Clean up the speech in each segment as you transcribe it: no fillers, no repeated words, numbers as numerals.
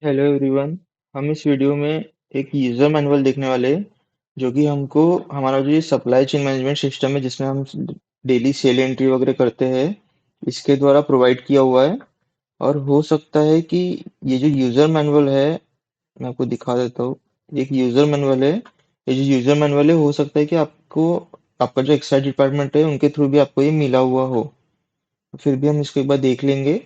Hello everyone. हम इस video में एक यूज़र मैनुअल देखने वाले हैं जो कि हमको हमारा जो ये सप्लाई चेन मैनेजमेंट सिस्टम है जिसमें हम डेली सेल एंट्री वगैरह करते हैं, इसके द्वारा प्रोवाइड किया हुआ है। और हो सकता है कि ये जो यूज़र मैनुअल है, मैं आपको दिखा देता हूँ। एक यूज़र मैनुअल है। ये जो यूज़र मैनुअल है, हो सकता है कि आपको आपका जो एक्साइज डिपार्टमेंट है उनके थ्रू भी आपको ये मिला हुआ हो। फिर भी हम इसको एक बार देख लेंगे।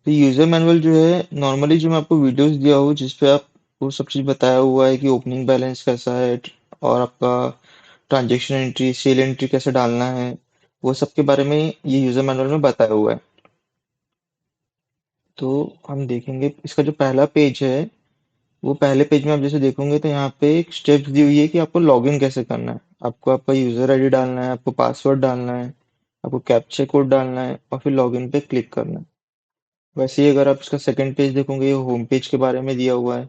तो यूजर मैनुअल जो है, नॉर्मली जो मैं आपको वीडियोस दिया हूँ जिस पे आप वो सब चीज़ बताया हुआ है कि ओपनिंग बैलेंस कैसा है और आपका ट्रांजैक्शन एंट्री सेल एंट्री कैसे डालना है, वो सब के बारे में ये यूजर मैनुअल में बताया हुआ है। तो हम देखेंगे इसका जो पहला पेज है, वो पहले पेज में आप जैसे देखोगे तो यहाँ पे एक स्टेप्स दी हुई है कि आपको लॉगिन कैसे करना है। आपको आपका यूजर आईडी डालना है, आपको पासवर्ड डालना है, आपको कैप्चा कोड डालना है और फिर लॉगिन पे क्लिक करना है। वैसे ही अगर आप इसका सेकंड पेज देखोगे, ये होम पेज के बारे में दिया हुआ है।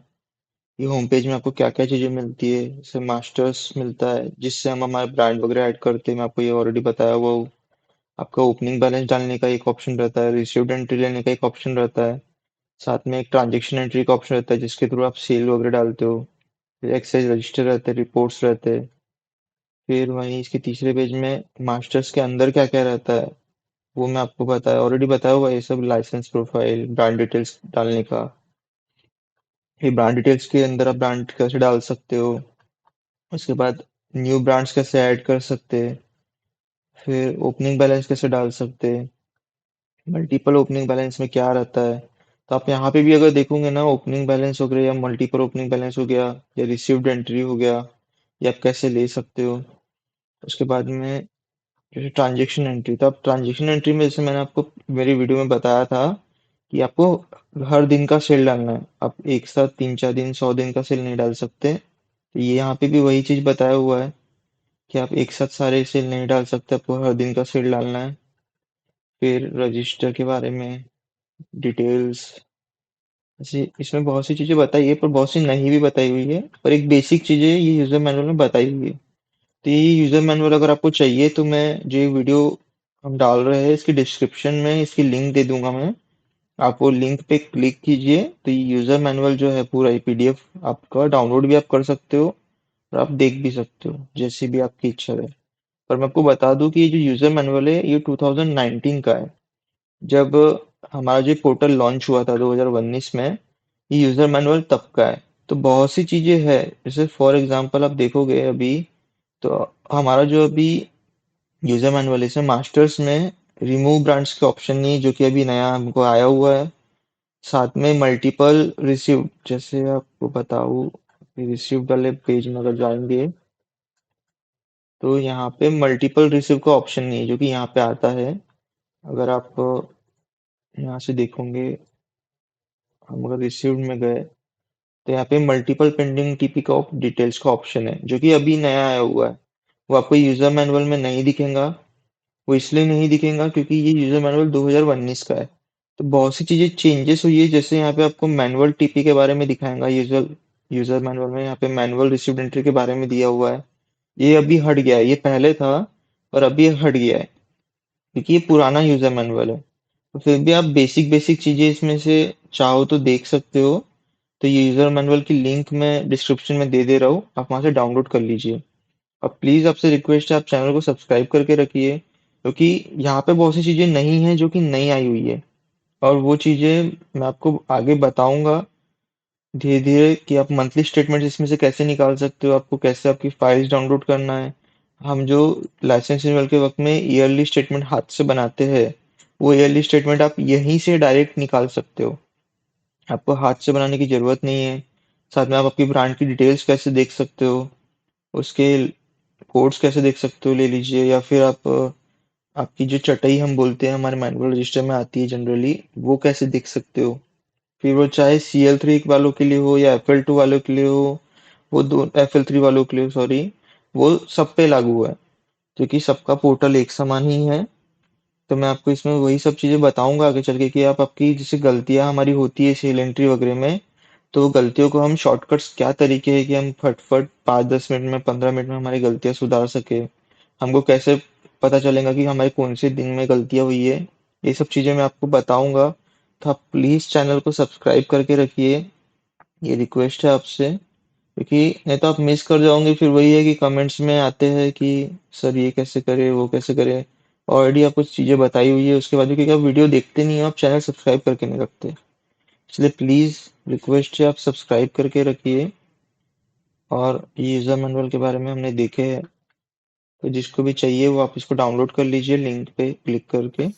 ये होम पेज में आपको क्या क्या चीज़ें मिलती है, जैसे मास्टर्स मिलता है जिससे हम हमारे ब्रांड वगैरह ऐड करते हैं, मैं आपको ये ऑलरेडी बताया हुआ हूँ। आपका ओपनिंग बैलेंस डालने का एक ऑप्शन रहता है, रिसीव्ड एंट्री लेने का एक ऑप्शन रहता है, साथ में एक ट्रांजेक्शन एंट्री का ऑप्शन रहता है जिसके थ्रू आप सेल वगैरह डालते हो। फिर एक्साइज रजिस्टर रहते हैं, रिपोर्ट्स रहते हैं। फिर वहीं इसके तीसरे पेज में मास्टर्स के अंदर क्या क्या रहता है, वो मैं आपको बताया ऑलरेडी बताया हुआ है। ये सब लाइसेंस प्रोफाइल, ब्रांड डिटेल्स डालने का। ये ब्रांड डिटेल्स के अंदर आप ब्रांड कैसे डाल सकते हो, उसके बाद न्यू ब्रांड्स कैसे ऐड कर सकते हैं, फिर ओपनिंग बैलेंस कैसे डाल सकते हैं, मल्टीपल ओपनिंग बैलेंस में क्या रहता है। तो आप यहाँ पे भी अगर देखोगे ना, ओपनिंग बैलेंस हो गया या मल्टीपल ओपनिंग बैलेंस हो गया या रिसीव्ड एंट्री हो गया, ये आप कैसे ले सकते हो। उसके बाद में जैसे ट्रांजेक्शन एंट्री, तो आप ट्रांजेक्शन एंट्री में जैसे मैंने आपको मेरी वीडियो में बताया था कि आपको हर दिन का सेल डालना है। आप एक साथ 3 4 दिन 100 दिन का सेल नहीं डाल सकते। तो ये यहाँ पे भी वही चीज़ बताया हुआ है कि आप एक साथ सारे सेल नहीं डाल सकते, आपको हर दिन का सेल डालना है। फिर रजिस्टर के बारे में डिटेल्स, ऐसे इसमें बहुत सी चीज़ें बताई है पर बहुत सी नहीं भी बताई हुई है, पर एक बेसिक चीज़ें ये यूज़र मैनुअल में बताई हुई है। तो ये यूज़र मैनुअल अगर आपको चाहिए तो मैं जो ये वीडियो हम डाल रहे हैं इसकी डिस्क्रिप्शन में इसकी लिंक दे दूंगा मैं। आप वो लिंक पे क्लिक कीजिए तो ये यूज़र मैनुअल जो है पूरा ये पीडीएफ आपका डाउनलोड भी आप कर सकते हो और आप देख भी सकते हो जैसी भी आपकी इच्छा है। पर मैं आपको बता दूं कि ये जो यूज़र मैनुअल है ये 2019 का है। जब हमारा जो पोर्टल लॉन्च हुआ था 2019 में, ये यूज़र मैनुअल तब का है। तो बहुत सी चीज़ें हैं, जैसे फॉर एग्जांपल आप देखोगे अभी, तो हमारा जो अभी यूज़र मैनुअल है इसमें मास्टर्स में रिमूव ब्रांड्स के ऑप्शन नहीं है, जो कि अभी नया हमको आया हुआ है। साथ में मल्टीपल रिसीव, जैसे आपको बताऊँ, रिसीव वाले पेज में अगर जाएंगे तो यहाँ पे मल्टीपल रिसीव का ऑप्शन नहीं है जो कि यहाँ पे आता है। अगर आप यहाँ से देखोगे, हम अगर रिसीव्ड में गए तो यहाँ पे मल्टीपल पेंडिंग टीपी का डिटेल्स का ऑप्शन है जो कि अभी नया आया हुआ है। वो आपको यूजर मैनुअल में नहीं दिखेगा। वो इसलिए नहीं दिखेगा क्योंकि ये यूजर मैनुअल 2019 का है। तो बहुत सी चीजें चेंजेस हुई है, जैसे यहाँ पे आपको मैनुअल टीपी के बारे में दिखाएगा यूजर यूजर मैनुअल में। यहाँ पे मैनुअल रिसीव्ड एंट्री के बारे में दिया हुआ है। ये अभी हट गया है, ये पहले था और अभी ये हट गया है क्योंकि ये पुराना यूजर मैनुअल है। तो फिर भी आप बेसिक बेसिक चीजें इसमें से चाहो तो देख सकते हो। तो ये यूजर मैनुअल की लिंक मैं डिस्क्रिप्शन में दे दे रहा हूँ, आप वहां से डाउनलोड कर लीजिए। अब प्लीज आपसे रिक्वेस्ट है, आप चैनल को सब्सक्राइब करके रखिए क्योंकि यहाँ पे बहुत सी चीजें नहीं है जो कि नई आई हुई है। और वो चीजें मैं आपको आगे बताऊंगा धीरे धीरे कि आप मंथली स्टेटमेंट इसमें से कैसे निकाल सकते हो, आपको कैसे आपकी फाइल्स डाउनलोड करना है। हम जो लाइसेंस रिन्यूअल के वक्त में ईयरली स्टेटमेंट हाथ से बनाते हैं, वो ईयरली स्टेटमेंट आप यहीं से डायरेक्ट निकाल सकते हो। आपको हाथ से बनाने की जरूरत नहीं है। साथ में आप अपनी ब्रांड की डिटेल्स कैसे देख सकते हो, उसके कोड्स कैसे देख सकते हो ले लीजिए, या फिर आप आपकी जो चटाई हम बोलते हैं हमारे मैनुअल रजिस्टर में आती है जनरली, वो कैसे देख सकते हो। फिर वो चाहे CL3 वालों के लिए हो या FL2 वालों के लिए हो, वो दो FL3 वालों के लिए, सॉरी, वो सब पे लागू है क्योंकि सबका पोर्टल एक समान ही है। तो मैं आपको इसमें वही सब चीजें बताऊंगा आगे चल के कि आप आपकी जैसे गलतियां हमारी होती है सेल एंट्री वगैरह में, तो वो गलतियों को हम शॉर्टकट्स क्या तरीके हैं कि हम फटफट 5 10 मिनट में 15 मिनट में हमारी गलतियां सुधार सके। हमको कैसे पता चलेगा कि हमारे कौन से दिन में गलतियां हुई है, ये सब चीजें मैं आपको बताऊंगा। तो आप प्लीज चैनल को सब्सक्राइब करके रखिए ये रिक्वेस्ट है आपसे, क्योंकि नहीं तो आप मिस कर जाओगे। फिर वही है कि कमेंट्स में आते हैं कि सर ये कैसे करे, वो कैसे करे। ऑलरेडी आपको चीज़ें बताई हुई है, उसके बाद भी क्योंकि आप वीडियो देखते नहीं हो, आप चैनल सब्सक्राइब करके नहीं रखते। इसलिए प्लीज़ रिक्वेस्ट है, आप सब्सक्राइब करके रखिए। और ये यूज़र मैनुअल के बारे में हमने देखे है, तो जिसको भी चाहिए वो आप इसको डाउनलोड कर लीजिए लिंक पे क्लिक करके।